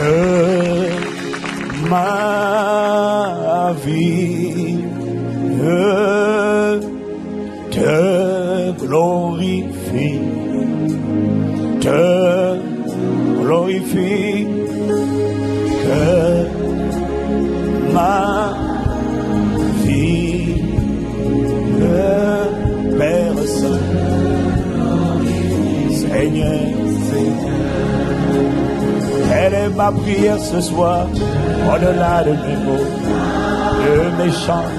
que ma vie te glorifie, que ma vie, Père Saint, Seigneur, quelle est ma prière ce soir, au-delà de mes mots, de mes chants,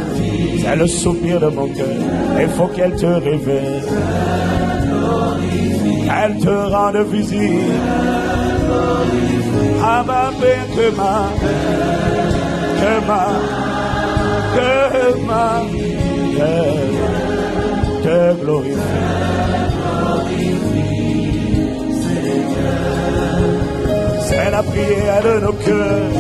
c'est le soupir de mon cœur. Il faut qu'elle te révèle, qu'elle te rende visible. Ah ma Père, que ma te glorifie. C'est la prière de nos cœurs.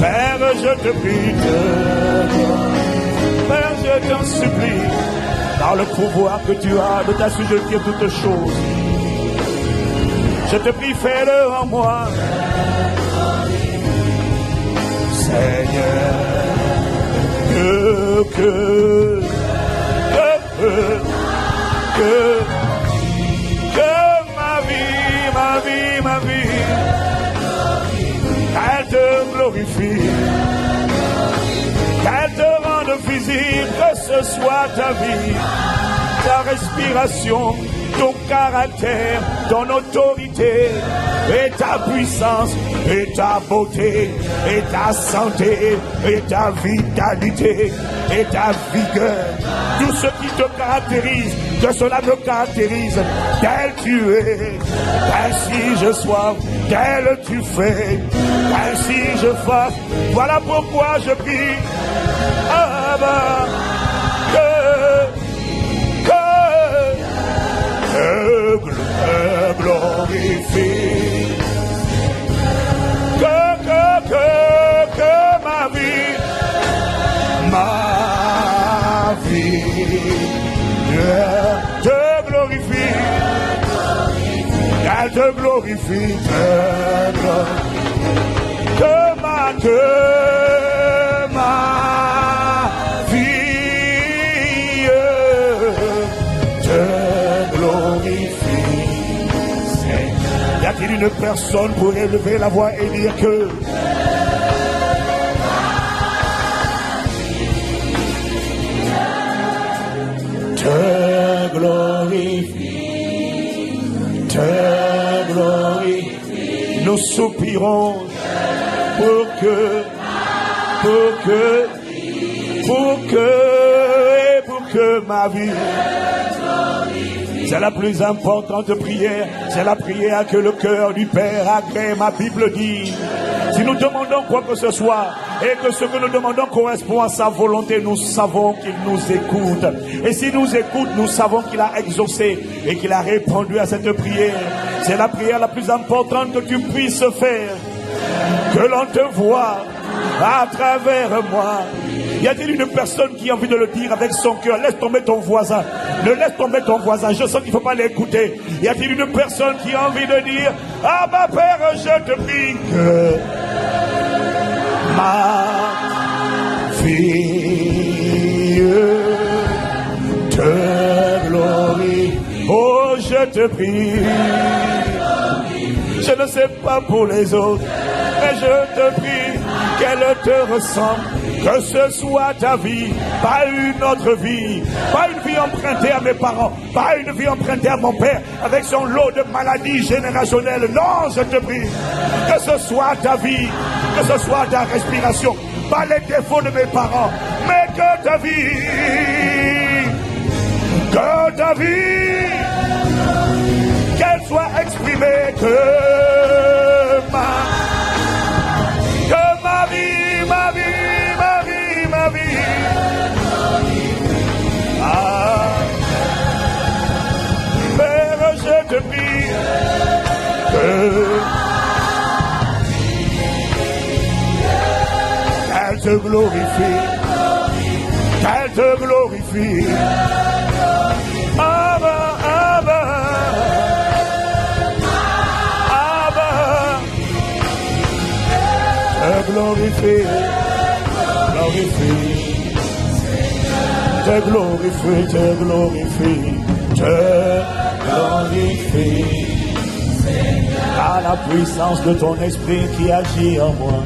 Père, je te prie, Père, je t'en supplie, dans le pouvoir que tu as de t'assujettir toutes choses, je te prie, fais-le en moi, Seigneur, que ma vie, qu'elle te glorifie, qu'elle te rende visible, que ce soit ta vie, ta respiration, ton caractère, ton autorité, et ta puissance, et ta beauté, et ta santé, et ta vitalité, et ta vigueur. Tout ce qui te caractérise, que cela me caractérise, tel tu es, ainsi je sois, tel tu fais, ainsi je fasse. Voilà pourquoi je prie, Abba, que glorifie, que ma vie, te glorifie, qu'elle te glorifie, que ma vie te glorifie. Y a-t-il une personne pour élever la voix et dire que te glorifie, nous soupirons pour que ma vie. C'est la plus importante prière. C'est la prière que le cœur du Père agrée. Ma Bible dit, si nous demandons quoi que ce soit et que ce que nous demandons correspond à sa volonté, nous savons qu'il nous écoute. Et s'il nous écoute, nous savons qu'il a exaucé et qu'il a répondu à cette prière. C'est la prière la plus importante que tu puisses faire. Que l'on te voie à travers moi. Y a-t-il une personne qui a envie de le dire avec son cœur? Laisse tomber ton voisin. Ne laisse tomber ton voisin. Je sens qu'il ne faut pas l'écouter. Y a-t-il une personne qui a envie de dire, ah ma Père, je te prie que ma fille te glorifie. Oh, je te prie. Je ne sais pas pour les autres, mais je te prie qu'elle te ressemble. Que ce soit ta vie, pas une autre vie, pas une vie empruntée à mes parents, pas une vie empruntée à mon père avec son lot de maladies générationnelles. Non, je te prie, que ce soit ta vie, que ce soit ta respiration, pas les défauts de mes parents, mais que ta vie, qu'elle soit exprimée, que ma vie. Ah, Père, je te prie qu'elle te glorifie, qu'elle te glorifie. Abba, Abba, Abba, te glorifie, glorifie, te glorifie, te glorifie, te glorifie. À la puissance de ton esprit qui agit en moi.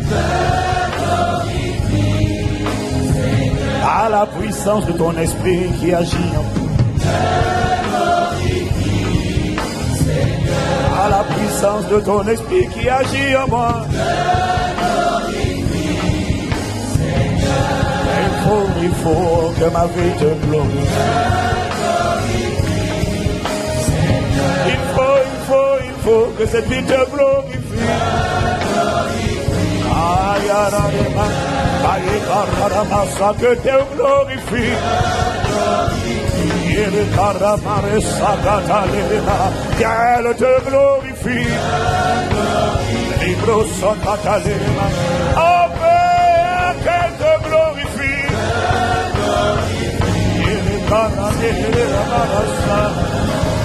À la puissance de ton esprit qui agit en moi. À la puissance de ton esprit qui agit en moi. Il faut que ma vie te glorifie. Il faut que cette vie te glorifie. Que te glorifie. Qu'elle te glorifie. Libro Sotatalema. Oh Père, qu'elle te glorifie.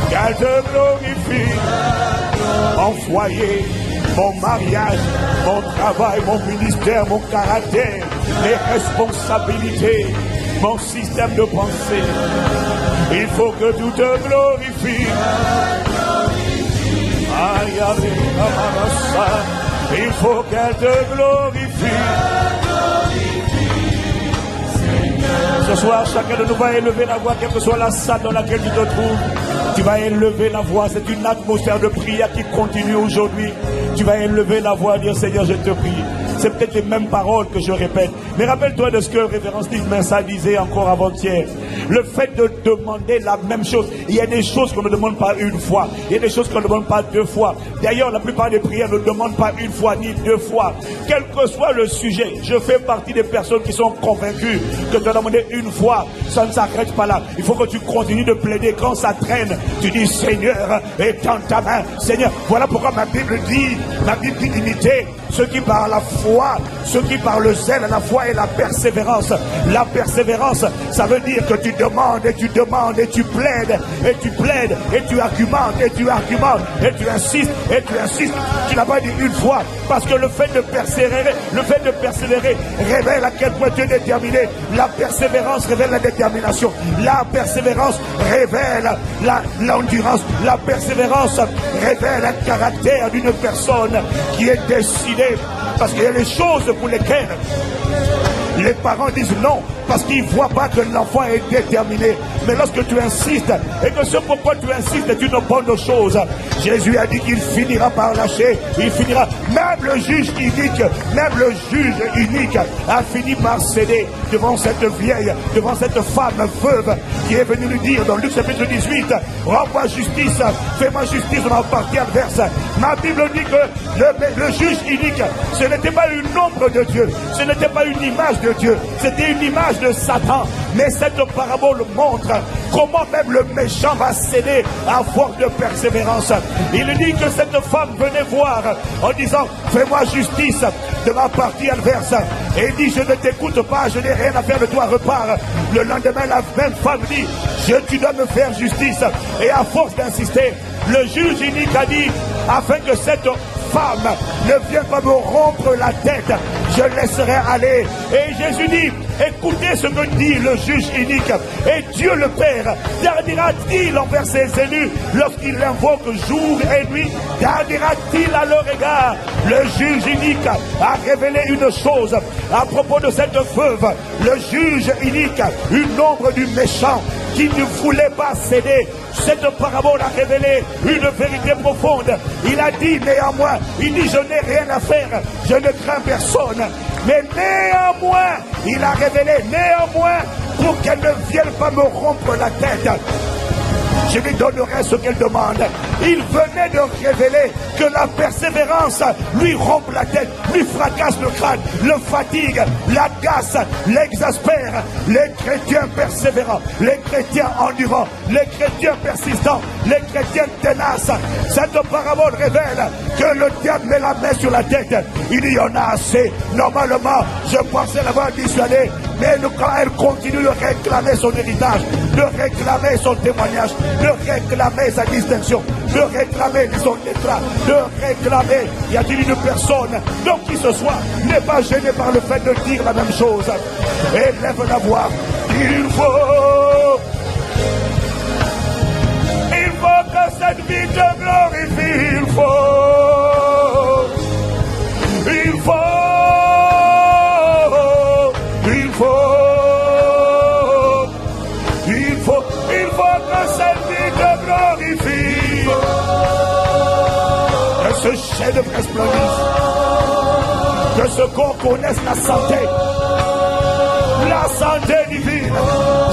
Qu'elle te glorifie. Mon foyer, mon mariage, mon travail, mon ministère, mon caractère, mes responsabilités, mon système de pensée. Il faut que tout te glorifie. Il faut qu'elle te glorifie. Ce soir, chacun de nous va élever la voix, quelle que soit la salle dans laquelle tu te trouves. Tu vas élever la voix. C'est une atmosphère de prière qui continue aujourd'hui. Tu vas élever la voix et dire Seigneur, je te prie. C'est peut-être les mêmes paroles que je répète. Mais rappelle-toi de ce que Révérend Steve Mensa disait encore avant-hier. Le fait de demander la même chose. Il y a des choses qu'on ne demande pas une fois. Il y a des choses qu'on ne demande pas deux fois. D'ailleurs, la plupart des prières ne demandent pas une fois ni deux fois. Quel que soit le sujet, je fais partie des personnes qui sont convaincues que de demander une fois, ça ne s'arrête pas là. Il faut que tu continues de plaider. Quand ça traîne, tu dis Seigneur, étends ta main. Seigneur, voilà pourquoi ma Bible dit d'imiter ceux qui par la foi, ceux qui par le zèle, la foi et la persévérance. La persévérance, ça veut dire que tu demandes et tu demandes et tu plaides et tu plaides et tu argumentes et tu argumentes et tu insistes et tu insistes. Tu n'as pas dit une fois, parce que le fait de persévérer révèle à quel point tu es déterminé. La persévérance révèle la détermination. La persévérance révèle l'endurance. La persévérance révèle un caractère d'une personne qui est décidée. Parce qu'il y a des choses pour lesquelles les parents disent non, parce qu'ils ne voient pas que l'enfant est déterminé. Mais lorsque tu insistes, et que ce pourquoi tu insistes est une bonne chose, Jésus a dit qu'il finira par lâcher, il finira. Même le juge unique a fini par céder devant cette vieille, devant cette femme veuve qui est venue lui dire dans Luc chapitre 18, rends-moi justice, fais-moi justice de ma partie adverse. Ma Bible dit que le juge unique, ce n'était pas une ombre de Dieu, ce n'était pas une image de Dieu, c'était une image de Satan. Mais cette parabole montre comment même le méchant va céder à force de persévérance. Il dit que cette femme venait voir en disant fais-moi justice de ma partie adverse, et il dit je ne t'écoute pas, je n'ai rien à faire de toi, repars. Le lendemain la même femme dit tu dois me faire justice, et à force d'insister, le juge unique a dit afin que cette femme ne vienne pas me rompre la tête, je laisserai aller. Et Jésus dit écoutez ce que dit le juge unique. Et Dieu le Père gardera-t-il envers ses élus lorsqu'il l'invoque jour et nuit? Gardera-t-il à leur égard? Le juge unique a révélé une chose à propos de cette veuve. Le juge unique, une ombre du méchant qui ne voulait pas céder. Cette parabole a révélé une vérité profonde. Il a dit néanmoins, il dit je n'ai rien à faire, je ne crains personne. Mais néanmoins, il a révélé néanmoins pour qu'elle ne vienne pas me rompre la tête, je lui donnerai ce qu'elle demande. Il venait de révéler que la persévérance lui rompt la tête, lui fracasse le crâne, le fatigue, l'agace, l'exaspère. Les chrétiens persévérants, les chrétiens endurants, les chrétiens persistants, les chrétiens tenaces. Cette parabole révèle que le diable met la main sur la tête. Il y en a assez. Normalement, je pensais l'avoir dissuadé, Mais quand elle continue de réclamer son héritage, de réclamer son témoignage, de réclamer sa distinction, de réclamer son état, de réclamer, y a-t-il une personne, donc qui ce soit, n'est pas gêné par le fait de dire la même chose. Élève la voix. Il faut que cette vie te glorifie. Il faut que cette vie te glorifie. Que ce chef-d'œuvre resplendisse. Que ce corps connaisse la santé divine.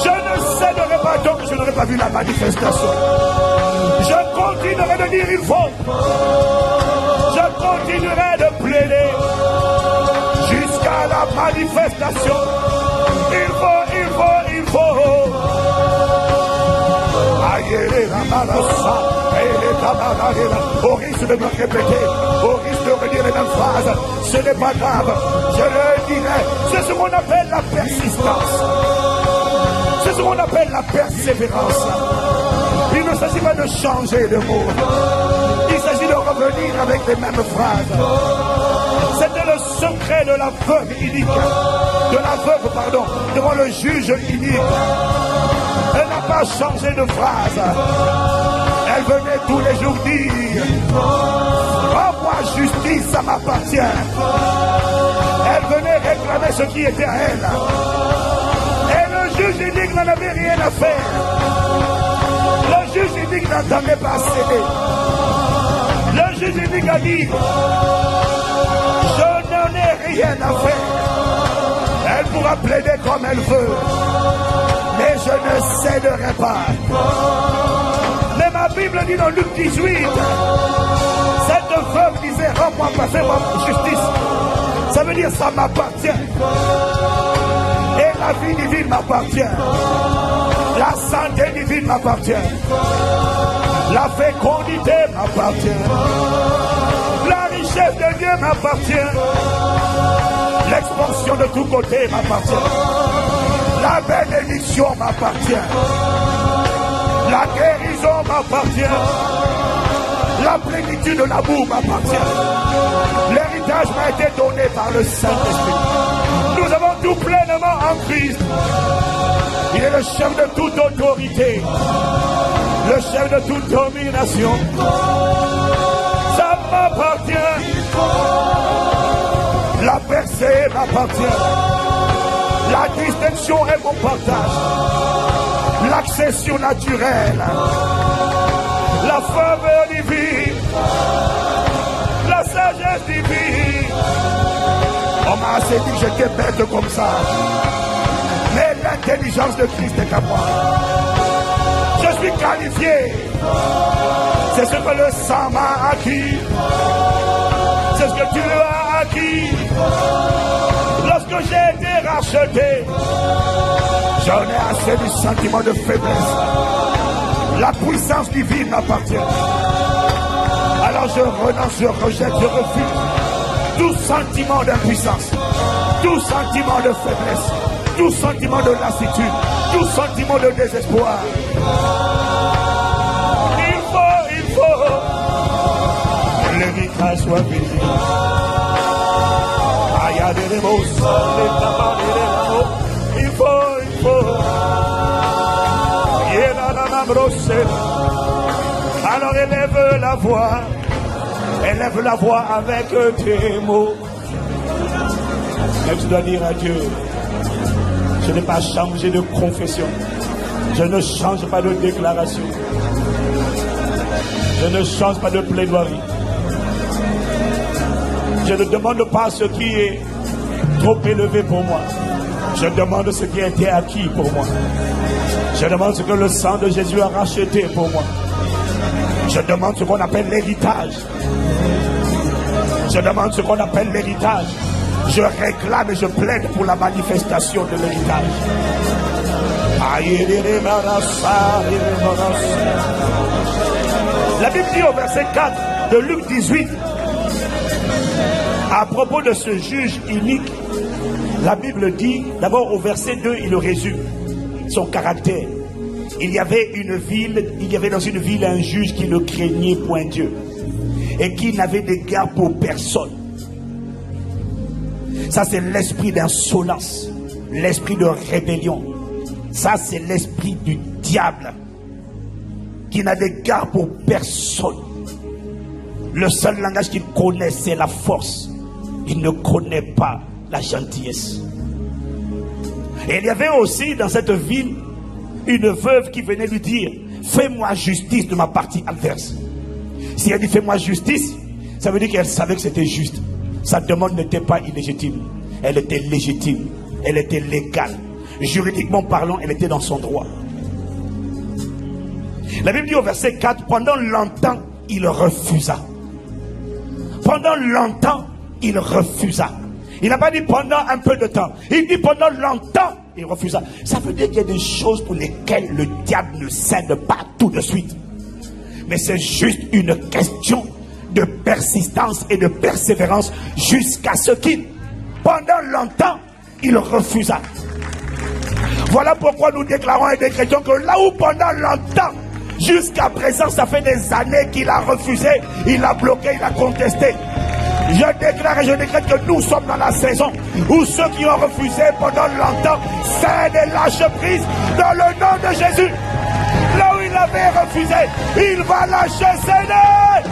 Je ne céderai pas tant que je n'aurai pas vu la manifestation. Je continuerai de dire il faut. Je continuerai de plaider jusqu'à la manifestation. Il faut. Au risque de me répéter, au risque de redire les mêmes phrases, ce n'est pas grave. Je le dirai. C'est ce qu'on appelle la persistance. C'est ce qu'on appelle la persévérance. Il ne s'agit pas de changer de mot. Il s'agit de revenir avec les mêmes phrases. C'était le secret de la veuve inique. Devant le juge inique. Elle n'a pas changé de phrase. Elle venait tous les jours dire: rends-moi justice, ça m'appartient. Elle venait réclamer ce qui était à elle. Et le juge inique n'en avait rien à faire. Le juge inique n'entendait pas céder. Le juge inique a dit: je n'en ai rien à faire. Elle pourra plaider comme elle veut, mais je ne céderai pas. Mais ma Bible dit dans Luc 18, cette veuve disait: rends-moi, fais-moi justice. Ça veut dire ça m'appartient. Et la vie divine m'appartient. La santé divine m'appartient. La fécondité m'appartient. La richesse de Dieu m'appartient. L'expansion de tous côtés m'appartient. La bénédiction m'appartient. La guérison m'appartient. La plénitude de l'amour m'appartient. L'héritage m'a été donné par le Saint-Esprit. Nous avons tout pleinement en Christ. Il est le chef de toute autorité, le chef de toute domination. Ça m'appartient. La percée m'appartient. La distinction est mon partage. L'accession naturelle. La faveur divine. La sagesse divine. On m'a assez dit que j'étais bête comme ça. Mais l'intelligence de Christ est à moi. Je suis qualifié. C'est ce que le sang m'a acquis. C'est ce que tu as acquis. Lorsque j'ai été racheté, j'en ai assez du sentiment de faiblesse. La puissance divine m'appartient. Alors je renonce, je rejette, je refuse tout sentiment d'impuissance, tout sentiment de faiblesse, tout sentiment de lassitude, tout sentiment de désespoir. Il faut que l'héritage soit visible. Il faut. Alors élève la voix avec tes mots. Mais tu dois dire à Dieu: je n'ai pas changé de confession, je ne change pas de déclaration, je ne change pas de plaidoirie. Je ne demande pas ce qui est trop élevé pour moi. Je demande ce qui a été acquis pour moi. Je demande ce que le sang de Jésus a racheté pour moi. Je demande ce qu'on appelle l'héritage. Je demande ce qu'on appelle l'héritage. Je réclame et je plaide pour la manifestation de l'héritage. La Bible dit au verset 4 de Luc 18: À propos de ce juge unique, la Bible dit, d'abord au verset 2, il le résume, son caractère. Il y avait dans une ville un juge qui ne craignait point Dieu et qui n'avait d'égard pour personne. Ça, c'est l'esprit d'insolence, l'esprit de rébellion. Ça, c'est l'esprit du diable qui n'a d'égard pour personne. Le seul langage qu'il connaît, c'est la force. Il ne connaît pas la gentillesse. Et il y avait aussi dans cette ville une veuve qui venait lui dire: fais-moi justice de ma partie adverse. Si elle dit fais-moi justice, ça veut dire qu'elle savait que c'était juste. Sa demande n'était pas illégitime, elle était légitime, elle était légale. Juridiquement parlant, elle était dans son droit. La Bible dit au verset 4, pendant longtemps, il refusa. Pendant longtemps, il refusa. Il n'a pas dit pendant un peu de temps. Il dit pendant longtemps, il refusa. Ça veut dire qu'il y a des choses pour lesquelles le diable ne cède pas tout de suite. Mais c'est juste une question de persistance et de persévérance jusqu'à ce qu'il, pendant longtemps, il refusa. Voilà pourquoi nous déclarons et décrétons que là où pendant longtemps, jusqu'à présent, ça fait des années qu'il a refusé, il a bloqué, il a contesté. Je déclare et je décrète que nous sommes dans la saison où ceux qui ont refusé pendant longtemps cèdent et lâchent prise dans le nom de Jésus. Là où il avait refusé, il va lâcher céder.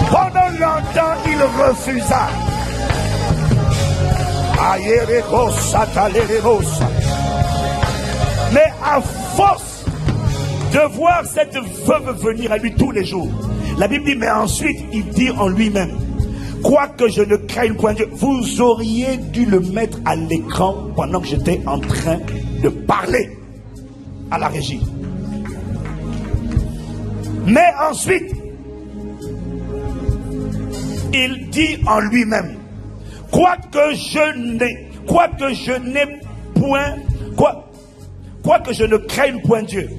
Pendant longtemps, il refusa. Mais à force de voir cette veuve venir à lui tous les jours, la Bible dit, mais ensuite il dit en lui-même: quoique je ne craigne point Dieu. Vous auriez dû le mettre à l'écran pendant que j'étais en train de parler à la régie. Mais ensuite, il dit en lui-même: quoique je ne craigne point Dieu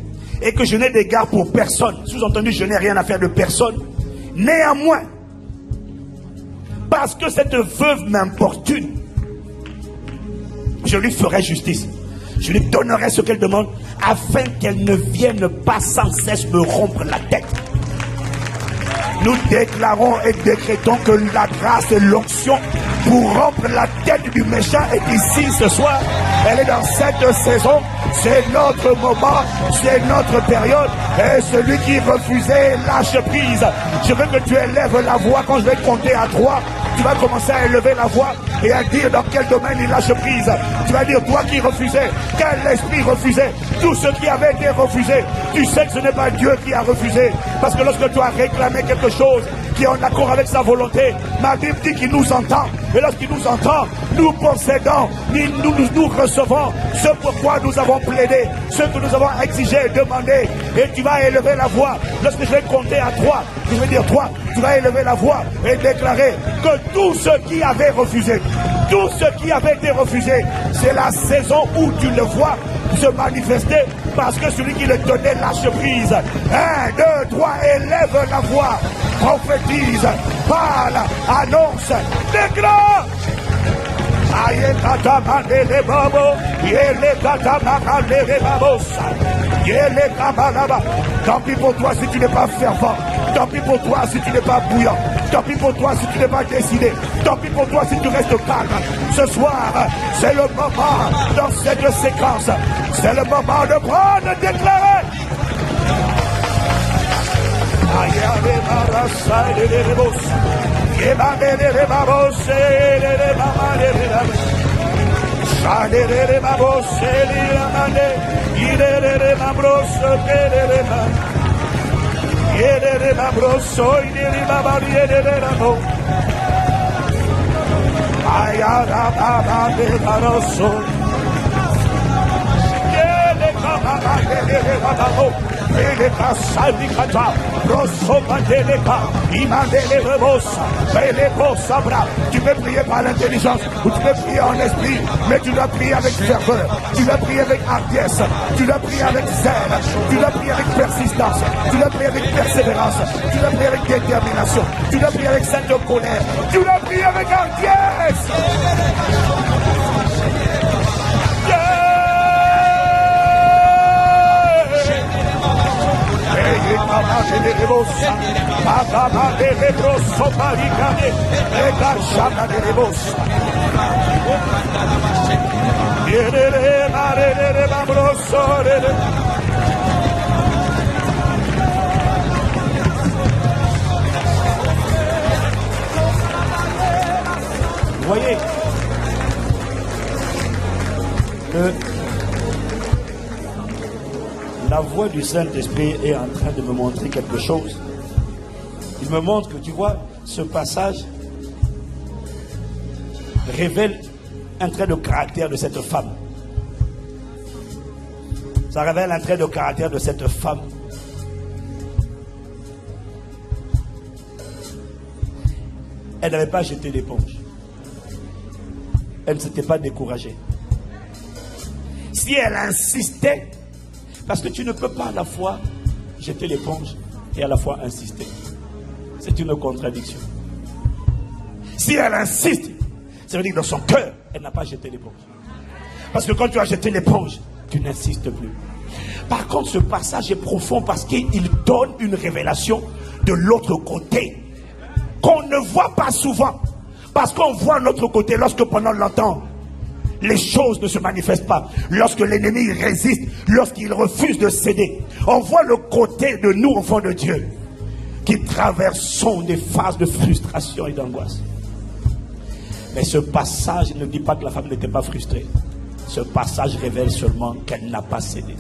et que je n'ai d'égard pour personne, sous-entendu, je n'ai rien à faire de personne, néanmoins, parce que cette veuve m'importune, je lui ferai justice, je lui donnerai ce qu'elle demande, afin qu'elle ne vienne pas sans cesse me rompre la tête. Nous déclarons et décrétons que la grâce et l'onction pour rompre la tête du méchant est ici ce soir. Elle est dans cette saison. C'est notre moment, c'est notre période. Et celui qui refusait lâche prise. Je veux que tu élèves la voix quand je vais compter à 3. Tu vas commencer à élever la voix et à dire dans quel domaine il lâche prise. Tu vas dire, toi qui refusais, quel esprit refusait, tout ce qui avait été refusé. Tu sais que ce n'est pas Dieu qui a refusé, parce que lorsque tu as réclamé quelque chose qui est en accord avec sa volonté, ma Bible dit qu'il nous entend. Et lorsqu'il nous entend, nous possédons, nous recevons ce pourquoi nous avons plaidé, ce que nous avons exigé et demandé. Et tu vas élever la voix. Lorsque je vais compter à 3, je vais dire 3, tu vas élever la voix et déclarer que tout ce qui avait refusé, tout ce qui avait été refusé, c'est la saison où tu le vois se manifester, parce que celui qui le donnait lâche prise. 1, 2, 3, élève la voix, prophétise, parle, annonce, déclare. Tant pis pour toi si tu n'es pas fervent. Tant pis pour toi si tu n'es pas bouillant. Tant pis pour toi si tu n'es pas décidé. Tant pis pour toi si tu restes calme. Ce soir, c'est le moment dans cette séquence. C'est le moment de prendre, de déclarer. Tu peux prier par l'intelligence ou tu peux prier en esprit, mais tu dois prier avec ferveur, tu dois prier avec hardiesse, tu dois prier avec zèle, tu dois prier avec persistance, tu dois prier avec persévérance, tu dois prier avec détermination, tu dois prier avec sainte colère, tu dois prier avec hardiesse. Voyez que la voix du Saint-Esprit est en train de me montrer quelque chose. Il me montre que, tu vois, ce passage révèle un trait de caractère de cette femme. Ça révèle un trait de caractère de cette femme. Elle n'avait pas jeté l'éponge. Elle ne s'était pas découragée. Si elle insistait, parce que tu ne peux pas à la fois jeter l'éponge et à la fois insister. C'est une contradiction. Si elle insiste, ça veut dire que dans son cœur, elle n'a pas jeté l'éponge. Parce que quand tu as jeté l'éponge, tu n'insistes plus. Par contre, ce passage est profond parce qu'il donne une révélation de l'autre côté qu'on ne voit pas souvent. Parce qu'on voit l'autre côté lorsque pendant longtemps, les choses ne se manifestent pas. Lorsque l'ennemi résiste, lorsqu'il refuse de céder, on voit le côté de nous, enfants de Dieu, qui traversons des phases de frustration et d'angoisse. Mais ce passage ne dit pas que la femme n'était pas frustrée. Ce passage révèle seulement qu'elle n'a pas cédé.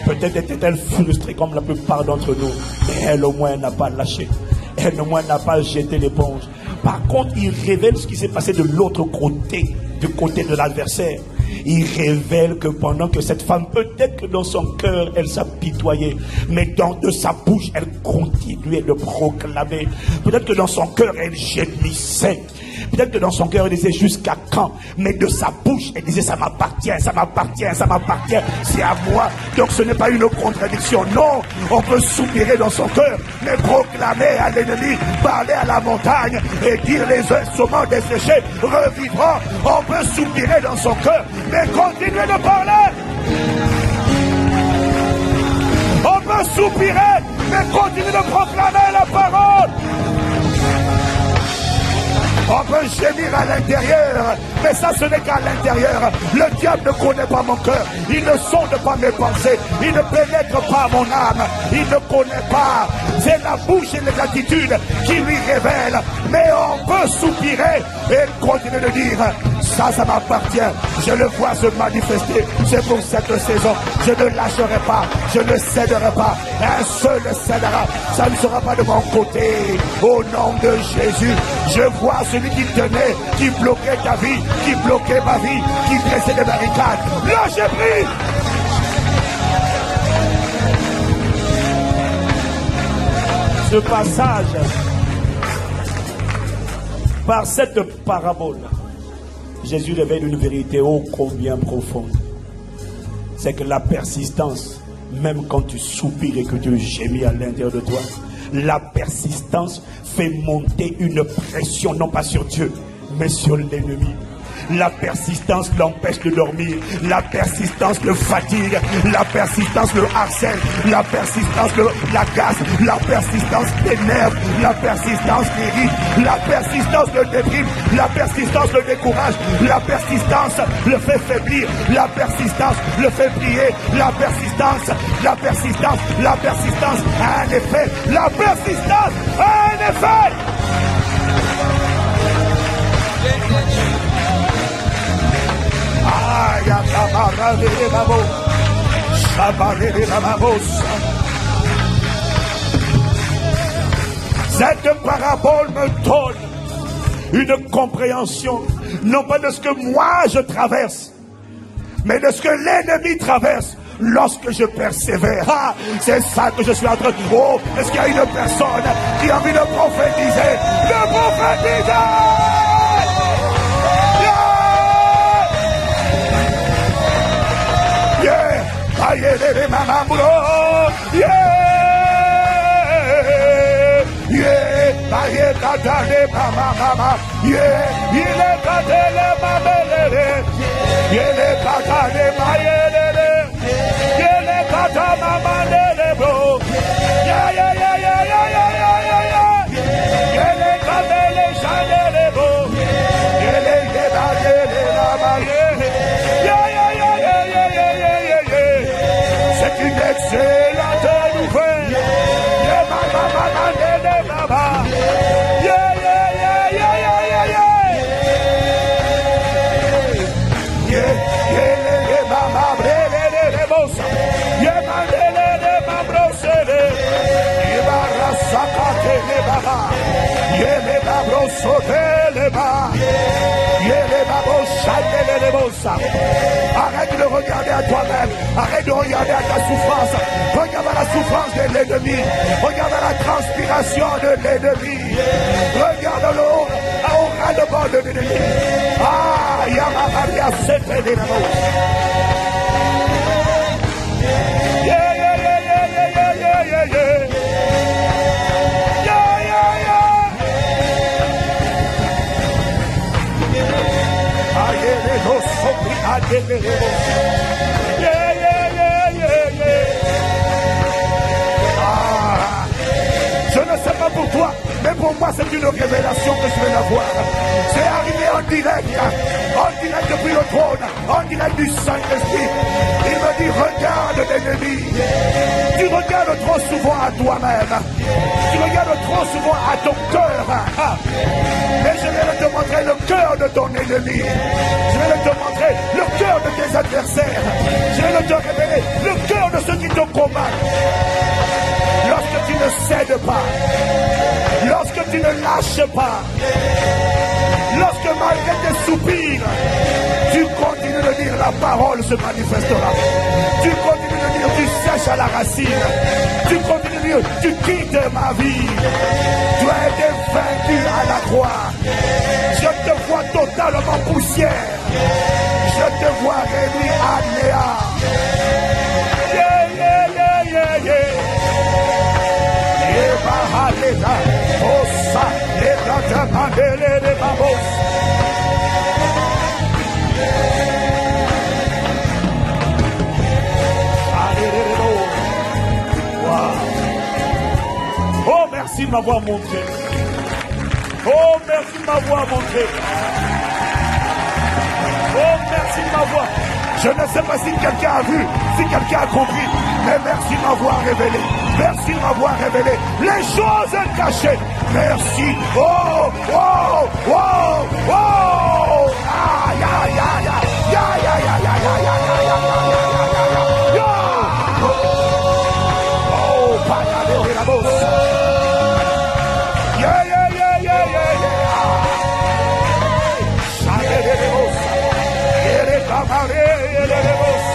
Peut-être était-elle frustrée comme la plupart d'entre nous, mais elle au moins n'a pas lâché. Elle au moins n'a pas jeté l'éponge. Par contre, il révèle ce qui s'est passé de l'autre côté, du côté de l'adversaire. Il révèle que pendant que cette femme, peut-être que dans son cœur, elle s'apitoyait, mais de sa bouche, elle continuait de proclamer. Peut-être que dans son cœur, elle gémissait. Peut-être que dans son cœur, elle disait jusqu'à quand? Mais de sa bouche, elle disait ça m'appartient, ça m'appartient, ça m'appartient, c'est à moi. Donc ce n'est pas une contradiction. Non, on peut soupirer dans son cœur, mais proclamer à l'ennemi, parler à la montagne et dire les instruments desséchés revivront. On peut soupirer dans son cœur, mais continuer de parler. On peut soupirer, mais continuer de proclamer la parole. On peut gémir à l'intérieur, mais ça ce n'est qu'à l'intérieur. Le diable ne connaît pas mon cœur, il ne sonde pas mes pensées, il ne pénètre pas mon âme, il ne connaît pas. C'est la bouche et les attitudes qui lui révèlent. Mais on peut soupirer et continuer de dire ça m'appartient, je le vois se manifester. C'est pour cette saison, je ne lâcherai pas, je ne céderai pas. Un seul cédera, ça ne sera pas de mon côté. Au nom de Jésus, je vois celui qui tenait, qui bloquait ta vie, qui bloquait ma vie, qui dressait des barricades. Lâchez prise. Ce passage, par cette parabole, Jésus révèle une vérité ô combien profonde. C'est que la persistance, même quand tu soupires et que tu gémis à l'intérieur de toi, la persistance fait monter une pression, non pas sur Dieu, mais sur l'ennemi. La persistance l'empêche de dormir. La persistance le fatigue. La persistance le harcèle. La persistance l'agace. La persistance l'énerve. La persistance l'irrite. La persistance le déprime. La persistance le décourage. La persistance le fait faiblir. La persistance le fait prier. La persistance a un effet. La persistance a un effet. Cette parabole me donne une compréhension, non pas de ce que moi je traverse, mais de ce que l'ennemi traverse lorsque je persévère. Ah, c'est ça que je suis en train de... Oh, est-ce qu'il y a une personne qui a envie de prophétiser? De prophétiser! C'est une excellente nouvelle. Arrête de regarder à toi-même. Arrête de regarder à ta souffrance. Regarde à la souffrance de l'ennemi. Regarde à la transpiration de l'ennemi. Regarde au ras-le-bas de l'ennemi. Ah, Yamamaria, c'était des mots. Yeah, yeah, yeah, yeah, yeah, yeah, yeah, yeah. Je ne sais pas pour toi, mais pour moi c'est une révélation que je vais avoir. C'est arrivé en direct depuis le trône, en direct du Saint-Esprit. Il me dit, regarde l'ennemi. Tu regardes trop souvent à toi-même. Tu regardes trop souvent à ton cœur. Mais je vais te montrer le cœur de ton ennemi. Je vais te montrer le cœur de tes adversaires. Je vais te révéler le cœur de ceux qui te combattent. Lorsque tu ne cèdes pas, lorsque tu ne lâches pas, lorsque malgré tes soupirs, tu continues de dire la parole se manifestera. Tu continues de dire tu sèches à la racine. Tu continues de dire tu quittes ma vie. Tu as été vaincu à la croix. Je te vois totalement poussière. Je te vois réduit à néant. Yeah, yeah, yeah, yeah, yeah. Oh, merci de m'avoir montré. Oh, merci de m'avoir montré. Oh, merci de m'avoir. Je ne sais pas si quelqu'un a vu, si quelqu'un a compris, mais merci de m'avoir révélé. Merci de m'avoir révélé les choses cachées. Merci. Oh, oh, oh, oh. Ah, ya, ya, ya, ya, ya, ya, ya, ya, ya, ya, ya, ya. Oh, pagade de la bosse. Yeah, yeah, yeah, yeah, yeah, yeah. Chagade de bosse. Yere kamare, yere de bosse.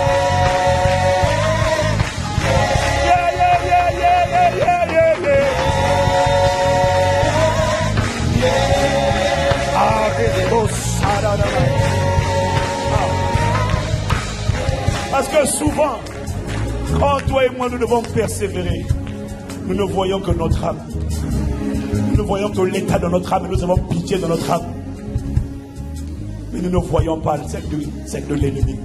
Parce que souvent, quand toi et moi nous devons persévérer, nous ne voyons que notre âme. Nous ne voyons que l'état de notre âme et nous avons pitié de notre âme. Mais nous ne voyons pas celle de l'ennemi.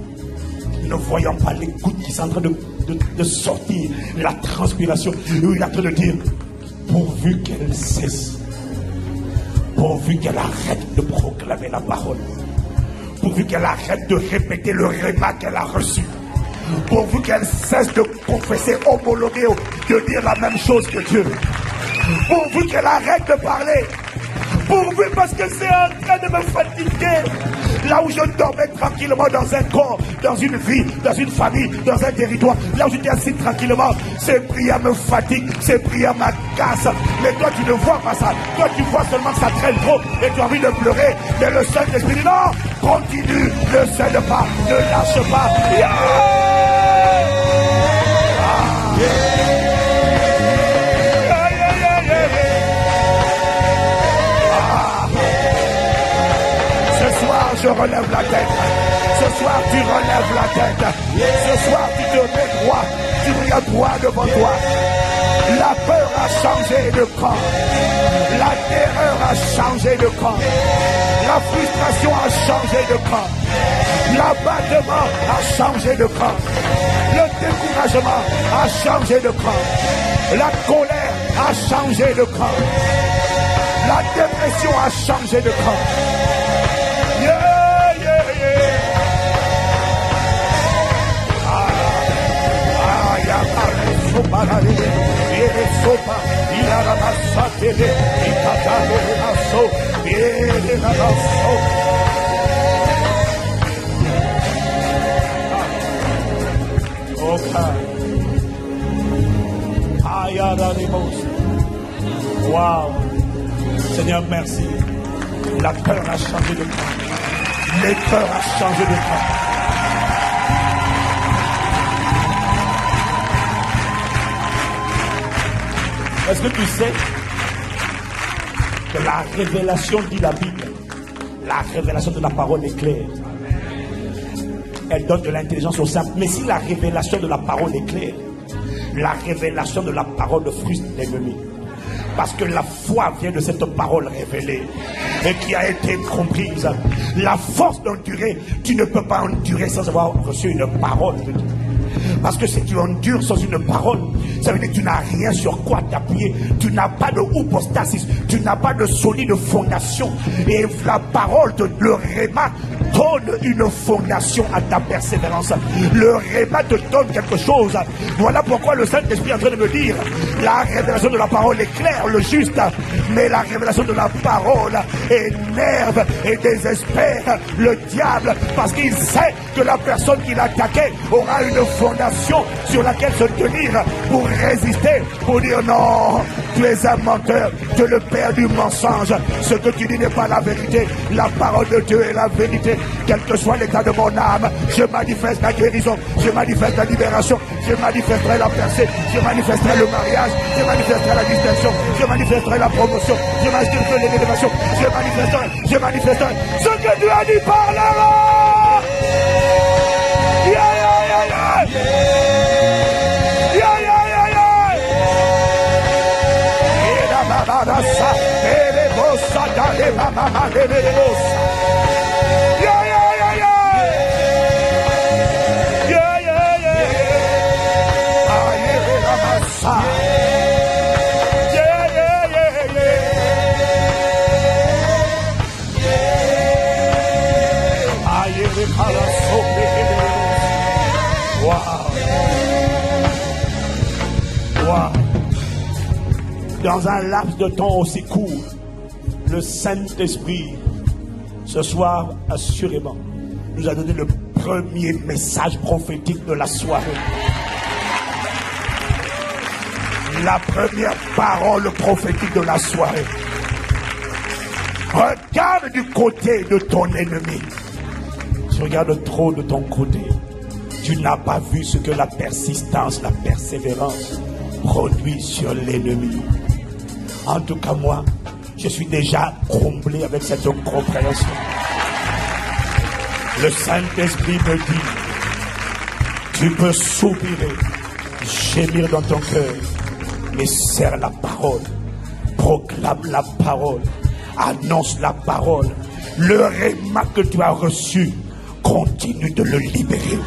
Nous ne voyons pas les gouttes qui sont en train de sortir, la transpiration. Il est en train de dire, pourvu qu'elle cesse, pourvu qu'elle arrête de proclamer la parole, pourvu qu'elle arrête de répéter le réma qu'elle a reçu, pourvu qu'elle cesse de confesser, homologuer, de dire la même chose que Dieu, pourvu qu'elle arrête de parler, pourvu parce que c'est en train de me fatiguer. Là où je dormais tranquillement dans un corps, dans une vie, dans une famille, dans un territoire, là où j'étais assis tranquillement, ces prières me fatiguent, ces prières m'agacent. Mais toi tu ne vois pas ça, toi tu vois seulement que ça traîne trop et tu as envie de pleurer. Mais le Saint-Esprit dit non, continue, ne cède pas, ne lâche pas. Yeah! sur tes droits. Tu regardes droit devant toi. La peur a changé de camp. La terreur a changé de camp. La frustration a changé de camp. L'abattement a changé de camp. Le découragement a changé de camp. La colère a changé de camp. La dépression a changé de camp. Yeah, yeah, yeah. Wow. Seigneur, merci. La peur a changé de camp. Les peurs a changé de camp. Est-ce que tu sais que la révélation, dit la Bible, la révélation de la parole est claire. Elle donne de l'intelligence au simple. Mais si la révélation de la parole est claire, la révélation de la parole frustre l'ennemi. Parce que la foi vient de cette parole révélée et qui a été comprise. La force d'endurer, tu ne peux pas endurer sans avoir reçu une parole de Dieu. Parce que si tu endures sans une parole, ça veut dire que tu n'as rien sur quoi t'appuyer. Tu n'as pas de hypostasis, tu n'as pas de solide fondation. Et la parole de le réma donne une fondation à ta persévérance. Le réma te donne quelque chose. Voilà pourquoi le Saint-Esprit est en train de me dire, la révélation de la parole est claire, le juste, mais la révélation de la parole énerve et désespère le diable, parce qu'il sait que la personne qui l'a attaqué aura une fondation sur laquelle se tenir pour résister, pour dire non, tu es un menteur, tu es le père du mensonge, ce que tu dis n'est pas la vérité, la parole de Dieu est la vérité. Quel que soit l'état de mon âme, je manifeste la guérison, je manifeste la libération, je manifesterai la percée, je manifesterai le mariage, je manifesterai la distinction, je manifesterai la promotion, je manifesterai l'élévation, je manifesterai ce que Dieu a dit par là. Yeah, yeah, yeah, yeah. Yeah, yeah, yeah, yeah. Et la babada sa, et les bossa, dans les mamans, et les bossa. Yeah, yeah, yeah, yeah. Yeah, yeah, yeah. Ah, yeah, la massa. Yeah, yeah, yeah, yeah. Ah, yeah, les calasso, dans un laps de temps aussi court, le Saint-Esprit, ce soir, assurément, nous a donné le premier message prophétique de la soirée. La première parole prophétique de la soirée. Regarde du côté de ton ennemi. Tu regardes trop de ton côté. Tu n'as pas vu ce que la persistance, la persévérance produit sur l'ennemi. En tout cas, moi, je suis déjà comblé avec cette compréhension. Le Saint-Esprit me dit, tu peux soupirer, gémir dans ton cœur, mais serre la parole, proclame la parole, annonce la parole. Le réma que tu as reçu, continue de le libérer.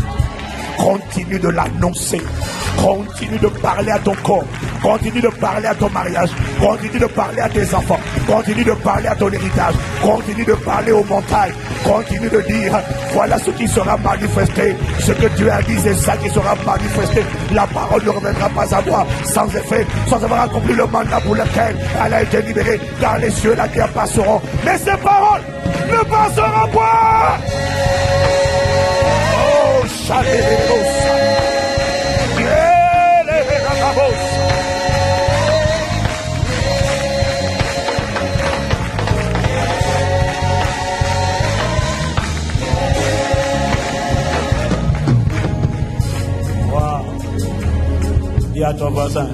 Continue de l'annoncer. Continue de parler à ton corps. Continue de parler à ton mariage. Continue de parler à tes enfants. Continue de parler à ton héritage. Continue de parler aux montagnes. Continue de dire, voilà ce qui sera manifesté. Ce que Dieu a dit, c'est ça qui sera manifesté. La parole ne reviendra pas à moi sans effet, sans avoir accompli le mandat pour lequel elle a été libérée. Car les cieux et la terre passeront, mais ces paroles ne passeront pas. Wow. Dis à ton voisin,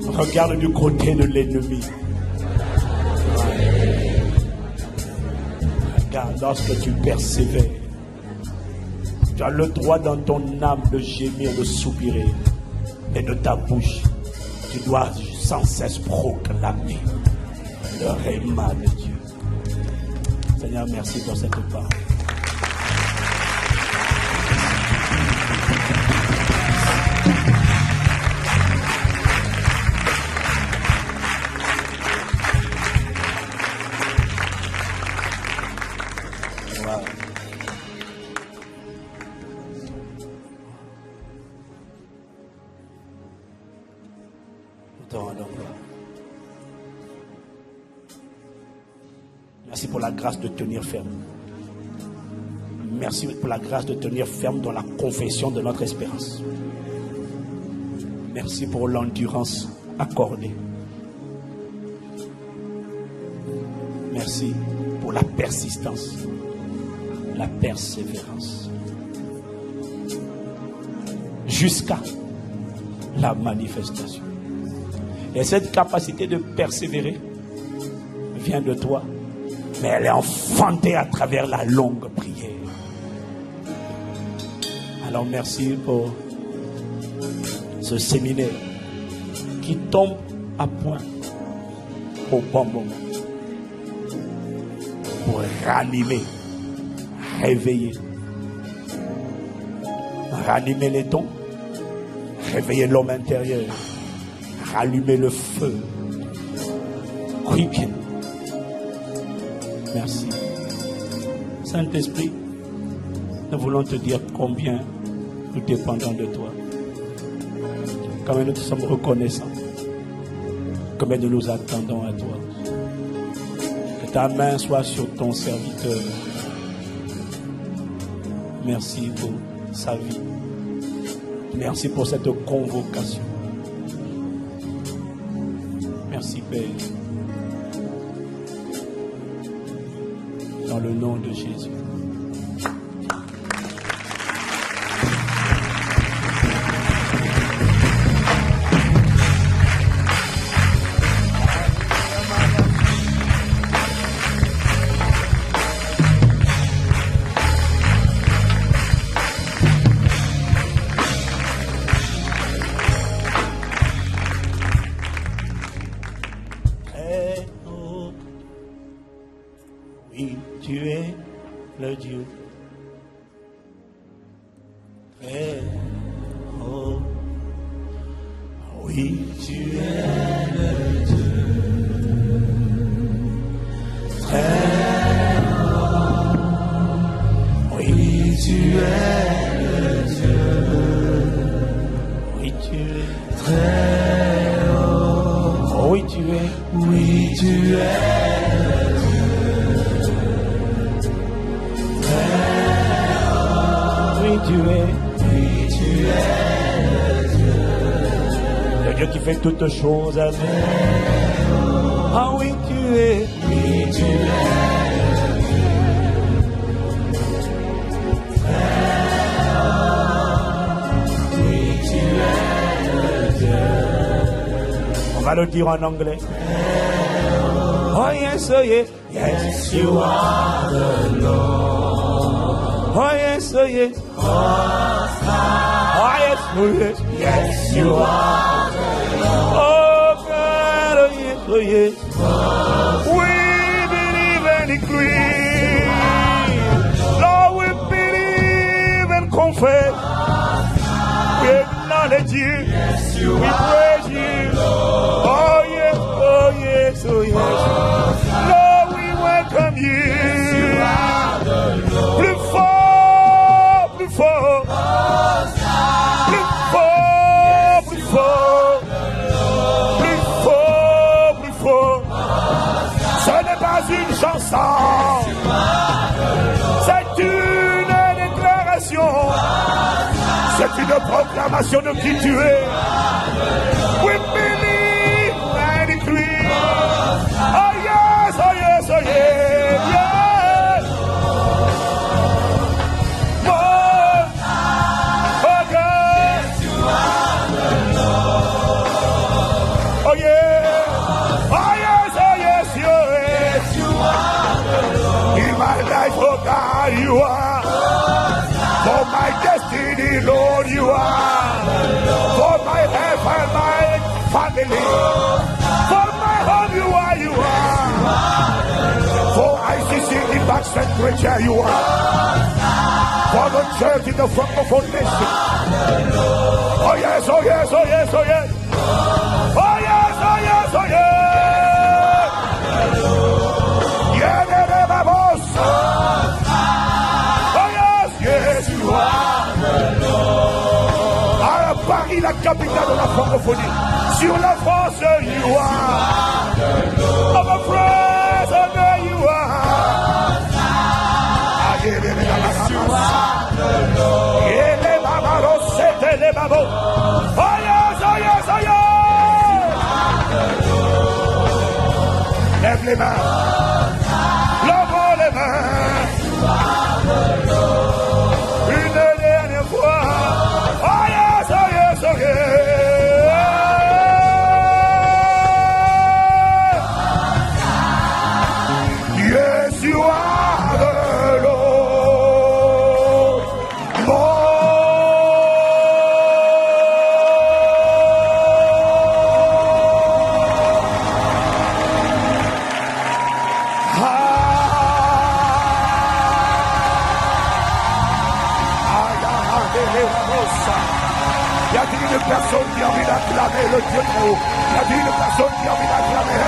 regarde du côté de l'ennemi. Regarde lorsque tu persévères. Tu as le droit dans ton âme de gémir, de soupirer. Et de ta bouche, tu dois sans cesse proclamer le réma de Dieu. Seigneur, merci pour cette parole. Merci pour la grâce de tenir ferme. Merci pour la grâce de tenir ferme dans la confession de notre espérance. Merci pour l'endurance accordée. Merci pour la persistance, la persévérance. Jusqu'à la manifestation. Et cette capacité de persévérer vient de toi, mais elle est enfantée à travers la longue prière. Alors merci pour ce séminaire qui tombe à point au bon moment pour ranimer, réveiller, ranimer les dons, réveiller l'homme intérieur, rallumer le feu. Quicken. Merci. Saint-Esprit, nous voulons te dire combien nous dépendons de toi. Combien nous te sommes reconnaissants. Combien nous nous attendons à toi. Que ta main soit sur ton serviteur. Merci pour sa vie. Merci pour cette convocation. Merci Père. Dans le nom de Jésus. Oui, tu es le Dieu. Très haut. Oui, tu es le Dieu. Très haut. Oui, tu es le Dieu. Oui, tu es très haut. Oui, tu es. Oui, tu es. Tu es, oui, tu es le Dieu qui fait toutes choses à nous. Ah oui, tu es, oui, tu oui, tu es le Dieu. On va le dire en anglais. Oh yes, oh yes, yes, you are the Lord. Oh yes, oh yes. Oh yes, oh yes, yes, you are the Lord. Oh God, oh yes, oh yes. We believe and decree. Lord, we believe and confess. We acknowledge you. We praise you. Oh yes, oh yes, oh yes. Lord, we welcome you. Plus fort, plus fort. Plus fort, plus fort. Plus fort, plus fort. Ce n'est pas une chanson. C'est une déclaration. C'est une proclamation de qui tu es. We believe and decree. Oh yes, oh yes, oh yes, yes. Oh, oh God. Oh yeah. Oh yes, oh yes, yes. In my life, oh God, you are. For my Blessed creature you are. For the church in the Francophone nation. Oh yes, oh yes, oh yes, oh yes. Oh yes, oh yes, oh yes. Yeah, oh yes, yes you are. À Paris, la capitale de la francophonie. Sur la France, you are. Our president, you are. Yes, you are the Lord. Oh yes, oh yes, oh yes. Lève les mains. Lève les mains. Une dernière fois. Oh yes, oh yes, oh yes. Yes, you are the Lord. Y a-t-il une personne qui a envie d'acclamer le Dieu très haut? Y a-t-il une personne qui a envie d'acclamer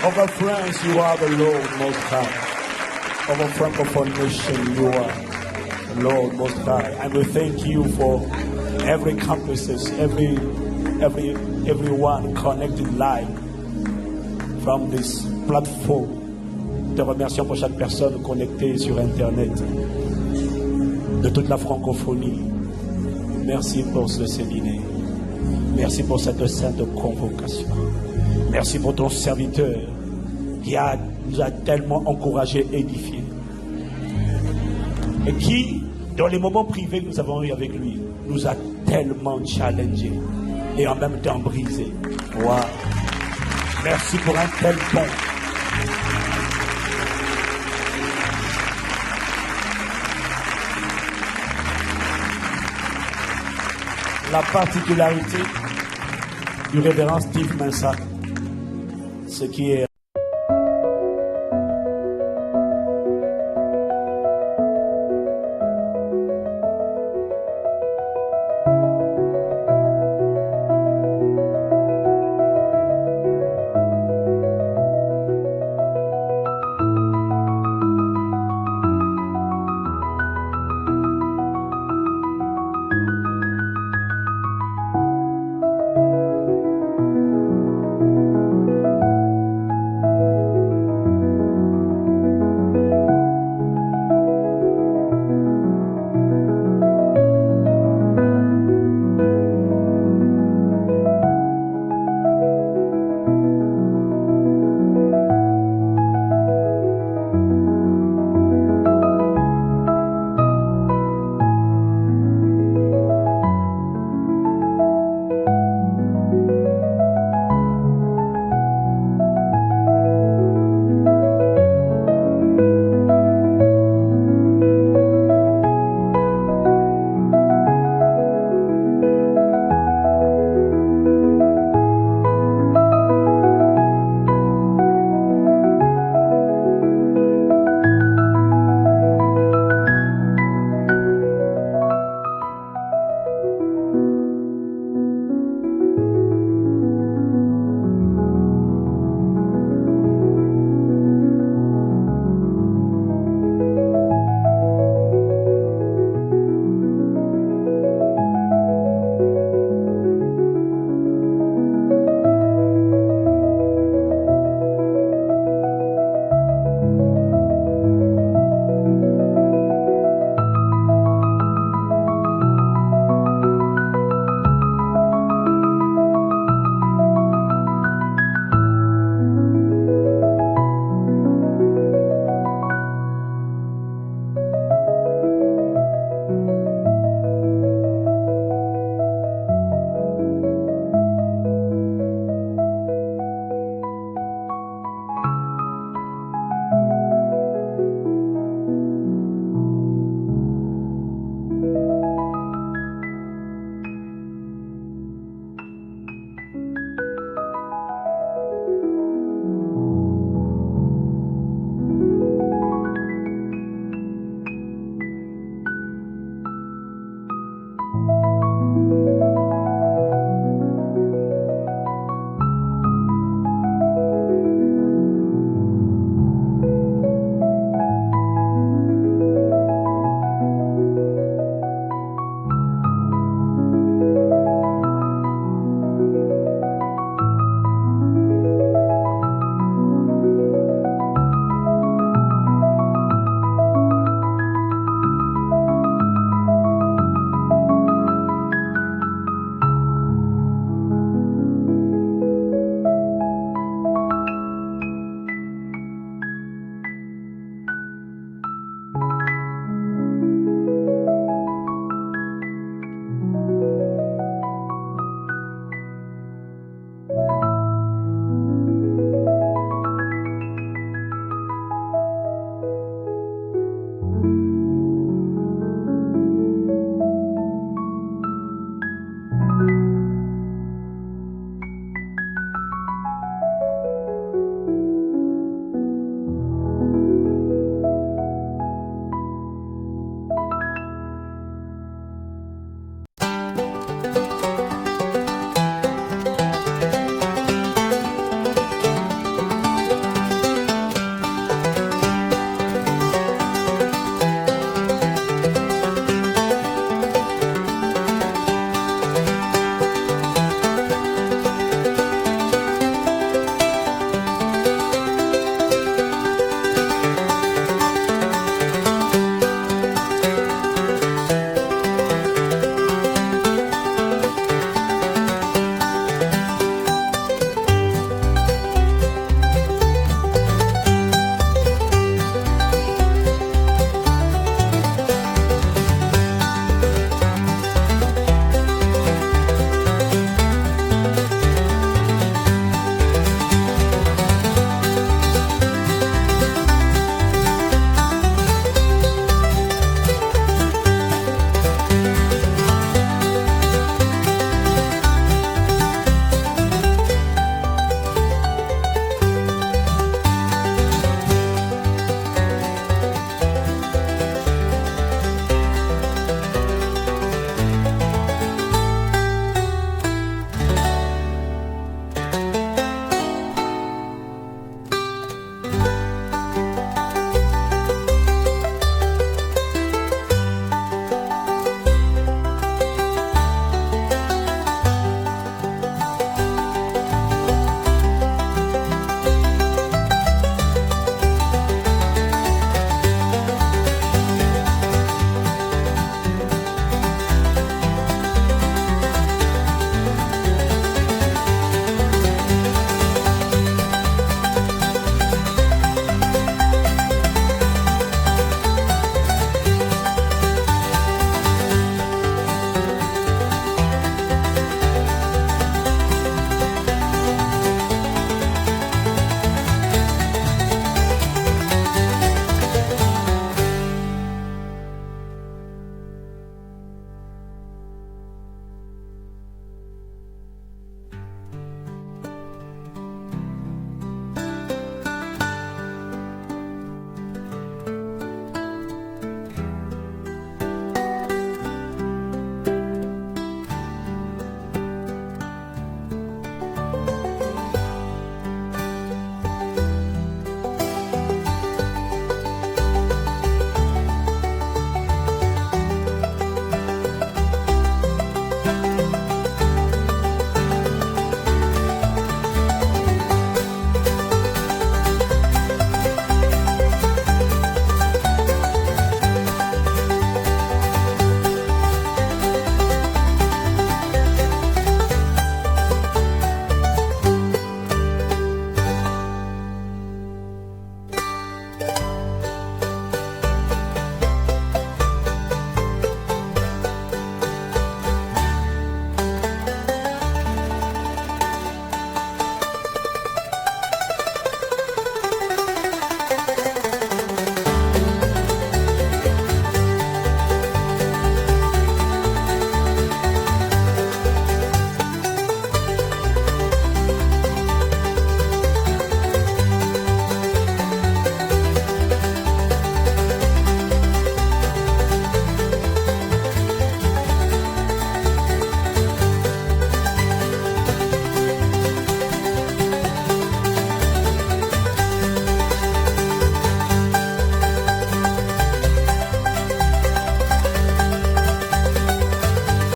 Over France, you are the Lord Most High. Over Francophone nation, you are the Lord Most High. And we thank you for every campuses, everyone connected live from this platform. Te remercions pour chaque personne connectée sur Internet de toute la francophonie. Merci pour ce séminaire. Merci pour cette sainte convocation. Merci pour ton serviteur qui nous a tellement encouragés, édifiés. Et qui, dans les moments privés que nous avons eu avec lui, nous a tellement challengés et en même temps brisés. Wow. Merci pour un tel pont. La particularité du révérend Steve Mensah, ce qui est